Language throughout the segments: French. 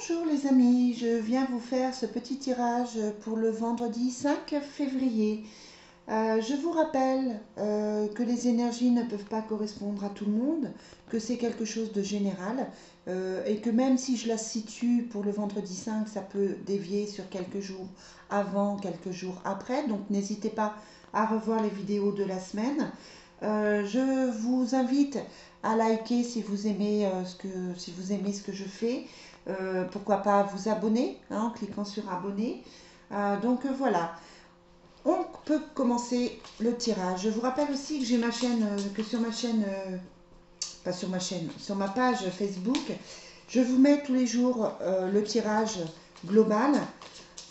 Bonjour les amis, je viens vous faire ce petit tirage pour le vendredi 5 février. Je vous rappelle que les énergies ne peuvent pas correspondre à tout le monde, que c'est quelque chose de général et que même si je la situe pour le vendredi 5, ça peut dévier sur quelques jours avant, quelques jours après. Donc n'hésitez pas à revoir les vidéos de la semaine. Je vous invite à liker si vous aimez, si vous aimez ce que je fais. Pourquoi pas vous abonner en cliquant sur abonner. Voilà, on peut commencer le tirage. Je vous rappelle aussi que j'ai ma chaîne, que sur ma chaîne, pas sur ma chaîne, sur ma page Facebook, je vous mets tous les jours le tirage global.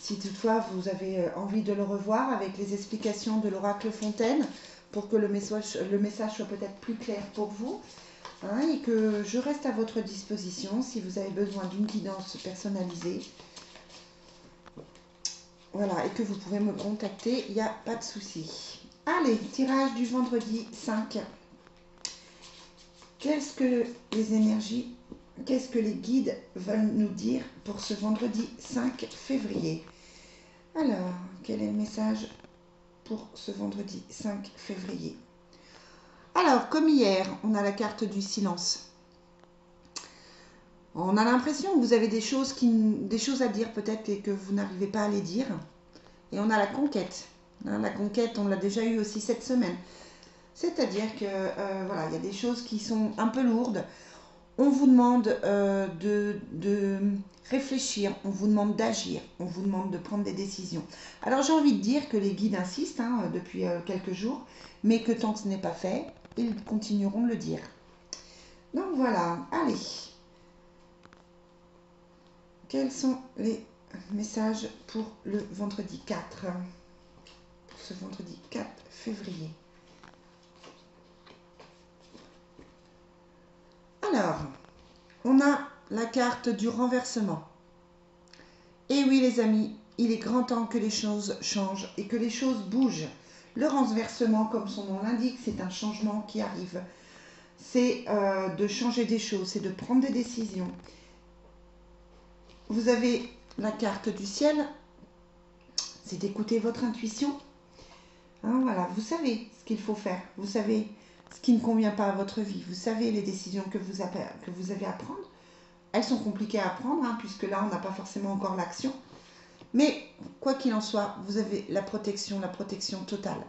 Si toutefois vous avez envie de le revoir avec les explications de l'oracle Fontaine, pour que le message soit peut-être plus clair pour vous. Et que je reste à votre disposition si vous avez besoin d'une guidance personnalisée. Voilà, et que vous pouvez me contacter, il n'y a pas de souci. Allez, tirage du vendredi 5. Qu'est-ce que les énergies, qu'est-ce que les guides veulent nous dire pour ce vendredi 5 février? Alors, quel est le message pour ce vendredi 5 février? Alors, comme hier, on a la carte du silence. On a l'impression que vous avez des choses à dire peut-être et que vous n'arrivez pas à les dire. Et on a la conquête. La conquête, on l'a déjà eu aussi cette semaine. C'est-à-dire que voilà, il y a des choses qui sont un peu lourdes. On vous demande de réfléchir, on vous demande d'agir, on vous demande de prendre des décisions. Alors j'ai envie de dire que les guides insistent depuis quelques jours, mais que tant que ce n'est pas fait, ils continueront de le dire. Donc voilà, allez. Quels sont les messages pour le vendredi 4, pour ce vendredi 4 février? Alors, on a la carte du renversement. Et oui les amis, il est grand temps que les choses changent et que les choses bougent. Le renversement, comme son nom l'indique, c'est un changement qui arrive. C'est de changer des choses, c'est de prendre des décisions. Vous avez la carte du ciel, c'est d'écouter votre intuition. Voilà, vous savez ce qu'il faut faire, vous savez ce qui ne convient pas à votre vie, vous savez les décisions que vous avez à prendre. Elles sont compliquées à prendre, puisque là, on n'a pas forcément encore l'action. Mais, quoi qu'il en soit, vous avez la protection totale.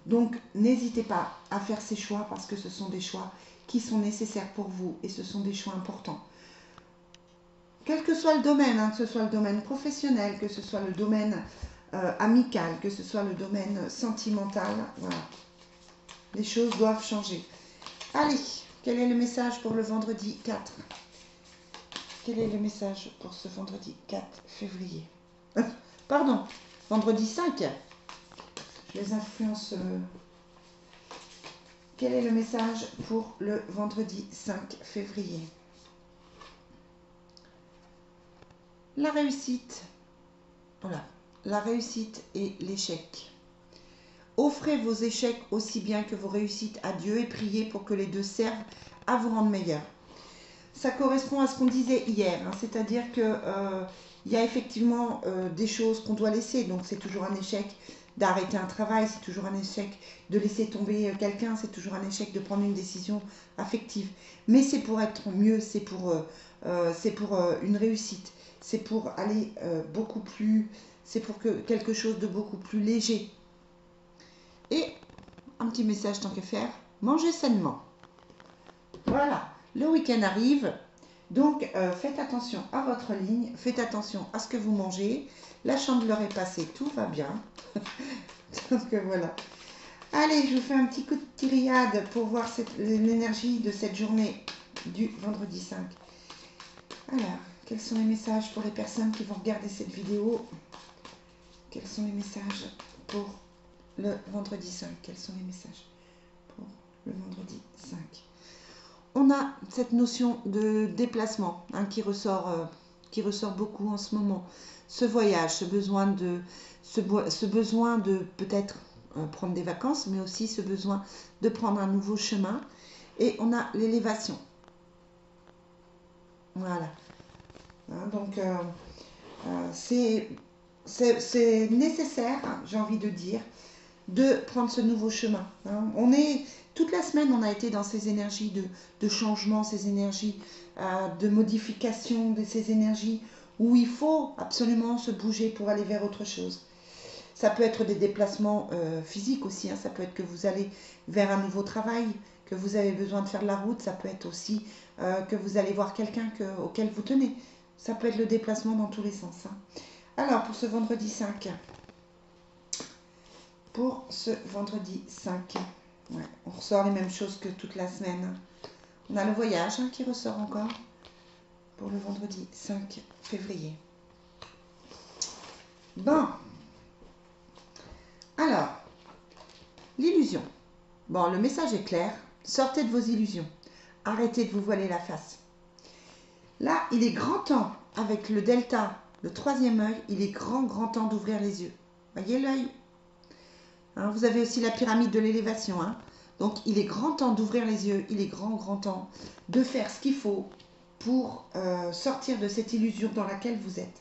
Donc, n'hésitez pas à faire ces choix, parce que ce sont des choix qui sont nécessaires pour vous, et ce sont des choix importants. Quel que soit le domaine, que ce soit le domaine professionnel, que ce soit le domaine amical, que ce soit le domaine sentimental, voilà. Les choses doivent changer. Allez, quel est le message pour le vendredi 4? Quel est le message pour ce vendredi 4 février? Pardon, vendredi 5. Je les influence. Quel est le message pour le vendredi 5 février? La réussite. Voilà. La réussite et l'échec. Offrez vos échecs aussi bien que vos réussites à Dieu et priez pour que les deux servent à vous rendre meilleur. Ça correspond à ce qu'on disait hier, c'est-à-dire que il y a effectivement des choses qu'on doit laisser, donc c'est toujours un échec d'arrêter un travail, c'est toujours un échec de laisser tomber quelqu'un, c'est toujours un échec de prendre une décision affective. Mais c'est pour être mieux, c'est pour une réussite, c'est pour aller beaucoup plus, c'est pour quelque chose de beaucoup plus léger. Et un petit message tant que faire, mangez sainement. Voilà. Le week-end arrive, donc faites attention à votre ligne, faites attention à ce que vous mangez. La chandeleur est passée, tout va bien. Donc voilà. Allez, je vous fais un petit coup de tirade pour voir l'énergie de cette journée du vendredi 5. Alors, quels sont les messages pour les personnes qui vont regarder cette vidéo? Quels sont les messages pour le vendredi 5? Quels sont les messages pour le vendredi 5? On a cette notion de déplacement qui ressort beaucoup en ce moment. Ce voyage, ce besoin de peut-être prendre des vacances, mais aussi ce besoin de prendre un nouveau chemin. Et on a l'élévation. Voilà. Donc, c'est nécessaire, j'ai envie de dire, de prendre ce nouveau chemin. On est, toute la semaine, on a été dans ces énergies de changement, ces énergies de modification, ces énergies où il faut absolument se bouger pour aller vers autre chose. Ça peut être des déplacements physiques aussi, ça peut être que vous allez vers un nouveau travail, que vous avez besoin de faire de la route, ça peut être aussi que vous allez voir quelqu'un auquel vous tenez. Ça peut être le déplacement dans tous les sens. Alors, pour ce vendredi 5, ouais, on ressort les mêmes choses que toute la semaine. On a le voyage qui ressort encore pour le vendredi 5 février. Bon, alors, l'illusion. Bon, le message est clair. Sortez de vos illusions. Arrêtez de vous voiler la face. Là, il est grand temps, avec le delta, le troisième œil, il est grand temps d'ouvrir les yeux. Voyez l'œil, vous avez aussi la pyramide de l'élévation. Donc, il est grand temps d'ouvrir les yeux. Il est grand temps de faire ce qu'il faut pour sortir de cette illusion dans laquelle vous êtes.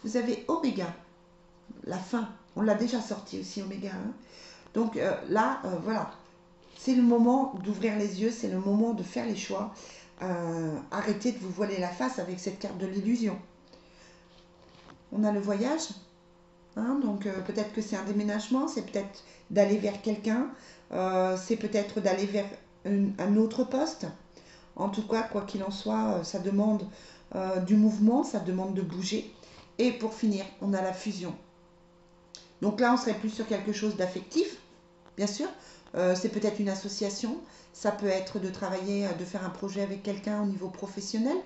Vous avez Oméga, la fin. On l'a déjà sorti aussi, Oméga. Donc là, voilà. C'est le moment d'ouvrir les yeux. C'est le moment de faire les choix. Arrêtez de vous voiler la face avec cette carte de l'illusion. On a le voyage. Donc peut-être que c'est un déménagement, c'est peut-être d'aller vers quelqu'un, c'est peut-être d'aller vers un autre poste. En tout cas, quoi qu'il en soit, ça demande du mouvement, ça demande de bouger. Et pour finir, on a la fusion. Donc là, on serait plus sur quelque chose d'affectif, bien sûr. C'est peut-être une association, ça peut être de travailler, de faire un projet avec quelqu'un au niveau professionnel.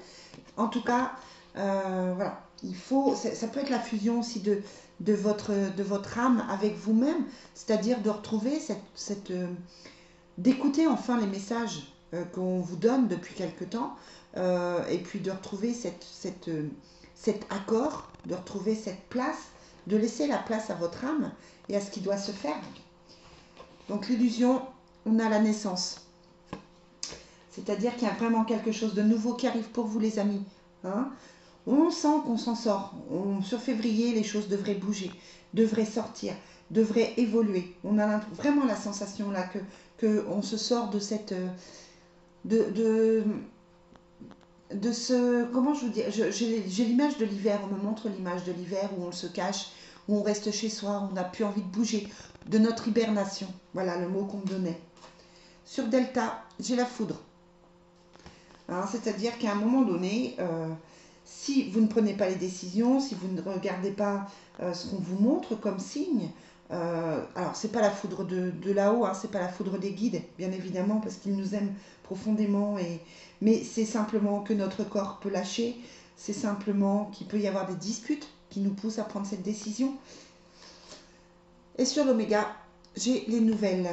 En tout cas, voilà, il faut, ça peut être la fusion aussi de votre âme avec vous-même, c'est-à-dire de retrouver d'écouter enfin les messages qu'on vous donne depuis quelque temps, et puis de retrouver cet accord, de retrouver cette place, de laisser la place à votre âme et à ce qui doit se faire. Donc l'illusion, on a la naissance. C'est-à-dire qu'il y a vraiment quelque chose de nouveau qui arrive pour vous, les amis. On sent qu'on s'en sort. Sur février, les choses devraient bouger, devraient sortir, devraient évoluer. On a vraiment la sensation là que on se sort de cette... de ce... Comment je vous dis, j'ai l'image de l'hiver, on me montre l'image de l'hiver où on se cache, où on reste chez soi, où on n'a plus envie de bouger, de notre hibernation. Voilà le mot qu'on me donnait. Sur Delta, j'ai la foudre. C'est-à-dire qu'à un moment donné, si vous ne prenez pas les décisions, si vous ne regardez pas ce qu'on vous montre comme signe, alors c'est pas la foudre de là-haut, c'est pas la foudre des guides, bien évidemment, parce qu'ils nous aiment profondément, mais c'est simplement que notre corps peut lâcher, c'est simplement qu'il peut y avoir des disputes qui nous poussent à prendre cette décision. Et sur l'oméga, j'ai les nouvelles.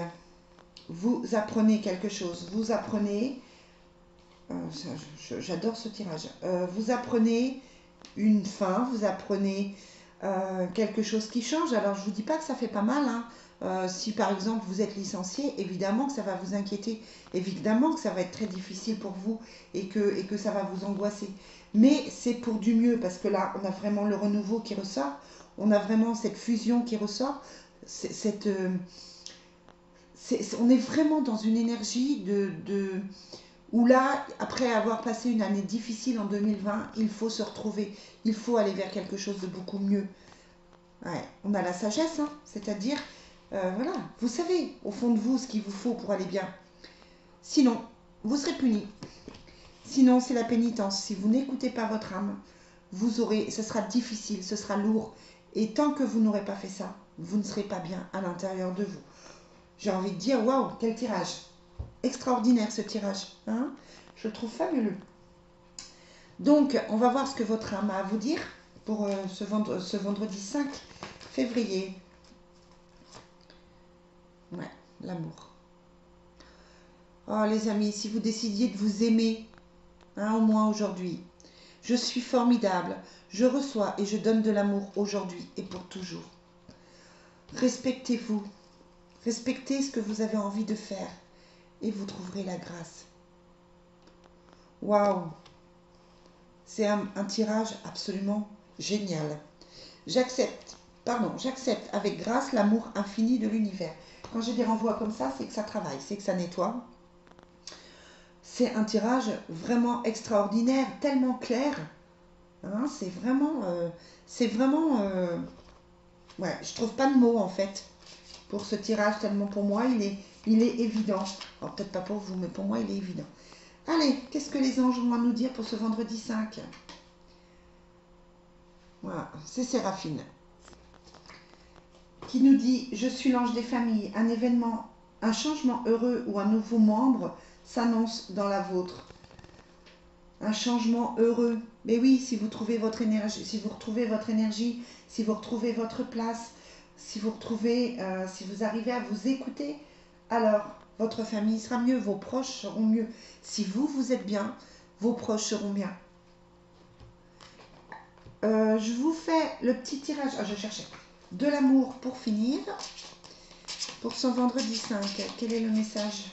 Vous apprenez quelque chose, vous apprenez... J'adore ce tirage. Vous apprenez une fin, vous apprenez quelque chose qui change. Alors je ne vous dis pas que ça fait pas mal. Si par exemple vous êtes licencié, évidemment que ça va vous inquiéter. Évidemment que ça va être très difficile pour vous et que ça va vous angoisser. Mais c'est pour du mieux parce que là, on a vraiment le renouveau qui ressort. On a vraiment cette fusion qui ressort. On est vraiment dans une énergie où là, après avoir passé une année difficile en 2020, il faut se retrouver, il faut aller vers quelque chose de beaucoup mieux. Ouais, on a la sagesse, c'est-à-dire, voilà, vous savez au fond de vous ce qu'il vous faut pour aller bien. Sinon, vous serez puni. Sinon, c'est la pénitence. Si vous n'écoutez pas votre âme, ce sera difficile, ce sera lourd. Et tant que vous n'aurez pas fait ça, vous ne serez pas bien à l'intérieur de vous. J'ai envie de dire, waouh, quel tirage! Extraordinaire ce tirage, je le trouve fabuleux. Donc, on va voir ce que votre âme a à vous dire pour ce vendredi 5 février. Ouais, l'amour. Oh les amis, si vous décidiez de vous aimer, au moins aujourd'hui. Je suis formidable, je reçois et je donne de l'amour aujourd'hui et pour toujours. Respectez-vous, respectez ce que vous avez envie de faire. Et vous trouverez la grâce. Waouh! C'est un tirage absolument génial. J'accepte avec grâce l'amour infini de l'univers. Quand j'ai des renvois comme ça, c'est que ça travaille, c'est que ça nettoie. C'est un tirage vraiment extraordinaire, tellement clair. Hein, c'est vraiment... ouais, je trouve pas de mots en fait pour ce tirage, tellement pour moi il est évident. Alors peut-être pas pour vous, mais pour moi il est évident. Allez, qu'est-ce que les anges ont à nous dire pour ce vendredi 5? Voilà, c'est Séraphine qui nous dit: je suis l'ange des familles, un événement, un changement heureux ou un nouveau membre s'annonce dans la vôtre. Un changement heureux. Mais oui, si vous trouvez votre énergie, si vous retrouvez votre énergie, si vous retrouvez votre place, si vous arrivez à vous écouter, alors votre famille sera mieux, vos proches seront mieux. Si vous êtes bien, vos proches seront bien. Je vous fais le petit tirage. Ah, je cherchais. De l'amour pour finir. Pour son vendredi 5, quel est le message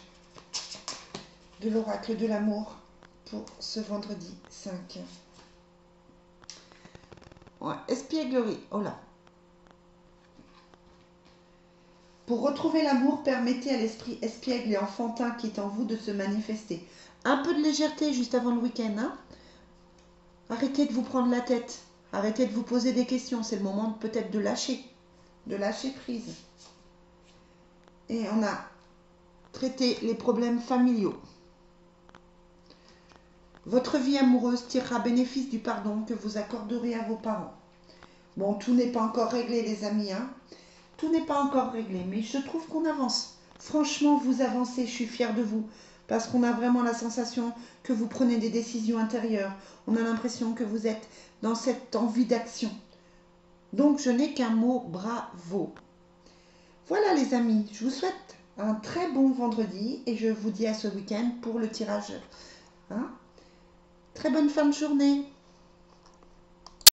de l'oracle de l'amour pour ce vendredi 5? Ouais, espièglerie. Oh là. Pour retrouver l'amour, permettez à l'esprit espiègle et enfantin qui est en vous de se manifester. Un peu de légèreté juste avant le week-end. Hein? Arrêtez de vous prendre la tête. Arrêtez de vous poser des questions. C'est le moment peut-être de lâcher prise. Et on a traité les problèmes familiaux. Votre vie amoureuse tirera bénéfice du pardon que vous accorderez à vos parents. Bon, tout n'est pas encore réglé, les amis. Hein? Tout n'est pas encore réglé, mais je trouve qu'on avance. Franchement, vous avancez, je suis fière de vous. Parce qu'on a vraiment la sensation que vous prenez des décisions intérieures. On a l'impression que vous êtes dans cette envie d'action. Donc, je n'ai qu'un mot: bravo. Voilà les amis, je vous souhaite un très bon vendredi et je vous dis à ce week-end pour le tirage. Hein? Très bonne fin de journée.